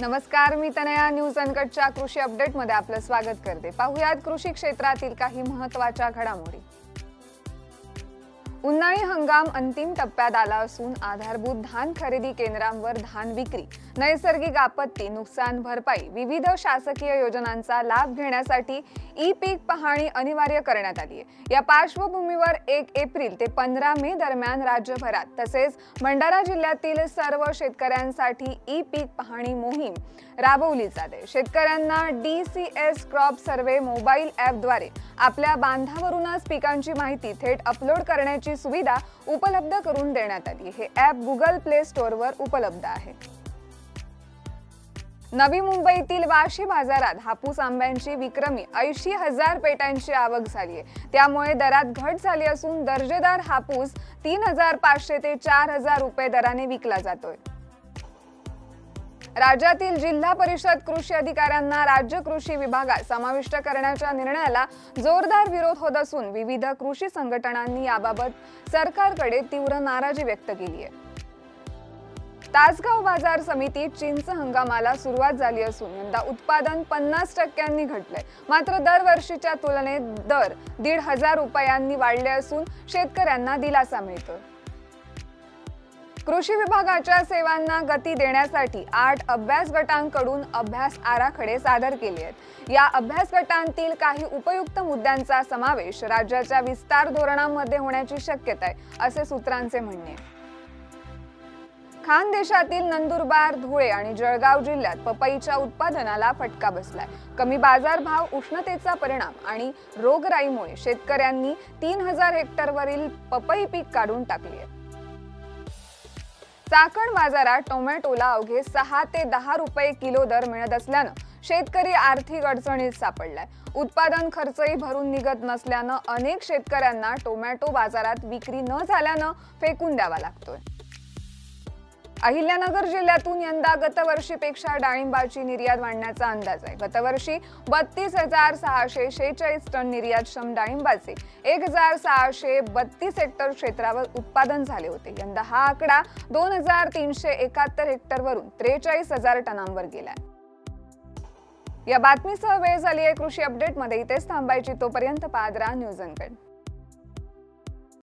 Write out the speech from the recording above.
नमस्कार, मी तनया. न्यूज अनकटच्या कृषी अपडेटमध्ये आपलं स्वागत करते. पाहुयात कृषी क्षेत्रातील काही महत्त्वाच्या घडामोडी. उन्हाळी हंगाम अंतिम टप्प्यात आला असून आधारभूत धान खरेदी केंद्रांवर धान विक्री, नैसर्गिक आपत्ती, नुकसान भरपाई, विविध शासकीय योजनांचा लाभ घेण्यासाठी ई-पीक पाहणी अनिवार्य करण्यात आली आहे. या पार्श्वभूमीवर 1 एप्रिल ते 15 मे दरम्यान राज्यभरात तसेच भंडारा जिल्ह्यातील सर्व शेतकऱ्यांसाठी ई-पीक पाहणी मोहीम राबवली जाते. शेतकऱ्यांना DCS क्रॉप सर्व्हे मोबाईल ॲपद्वारे आपल्या बांधावरूनच पिकांची माहिती थेट अपलोड करण्याची सुविधा उपलब्ध करून देण्यात आली. हे ॲप गुगल प्ले स्टोअरवर उपलब्ध आहे. नवी मुंबईतील वाशी बाजारात हापूस आंब्यांची विक्रमी 80,000 पेट्यांची आवक झाली आहे. त्यामुळे दरात घट झाली असून दर्जेदार हापूस 3,500 ते 4,000 रुपये दराने विकला जातोय. राज्यातील जिल्हा परिषद कृषी अधिकाऱ्यांना राज्य कृषी विभागात समाविष्ट करण्याच्या निर्णयाला जोरदार विरोध होत असून विविध कृषी संघटनांनी याबाबत सरकारकडे तीव्र नाराजी व्यक्त केली आहे. तासगाव बाजार समितीत चिंच हंगामाला सुरुवात झाली असून यंदा उत्पादन 50% घटलंय. मात्र दरवर्षीच्या तुलनेत दर 1,500 रुपयांनी वाढले असून शेतकऱ्यांना दिलासा मिळतोय. कृषी विभागाच्या सेवांना गती देण्यासाठी 8 अभ्यास गटांकडून अभ्यास आराखडे सादर केले आहेत. या अभ्यास गटांतील काही उपयुक्त मुद्द्यांचा समावेश राज्याच्या विस्तार धोरणामध्ये होण्याची शक्यता आहे, असे सूत्रांचे म्हणणे आहे. खानदेशातील नंदुरबार, धुळे आणि जळगाव जिल्ह्यात पपईच्या उत्पादनाला फटका बसलाय. कमी बाजारभाव, उष्णतेचा परिणाम आणि रोगराईमुळे शेतकऱ्यांनी 3,000 हेक्टरवरील पपई पीक काढून टाकले आहे. चाकण बाजारात टोमॅटोला अवघे 6 ते 10 रुपये किलो दर मिळत असल्यानं शेतकरी आर्थिक अडचणीत सापडलाय. उत्पादन खर्चही भरून निघत नसल्यानं अनेक शेतकऱ्यांना टोमॅटो बाजारात विक्री न झाल्यानं फेकून द्यावा लागतोय. अहिल्यानगर जिल्ह्यातून यंदा गतवर्षीपेक्षा डाळिंबाची निर्यात वाढण्याचा अंदाज आहे. गतवर्षी 32,646 टन निर्यातक्षम डाळिंबाचे 1,632 हेक्टर क्षेत्रावर उत्पादन झाले होते. यंदा हा आकडा 2,371 हेक्टरवरून 43,000 टनांवर गेलाय. या बातमीसह वेळ झाली आहे कृषी अपडेटमध्ये. इथेच थांबायची. तोपर्यंत पाहत राहा न्यूज अनकट.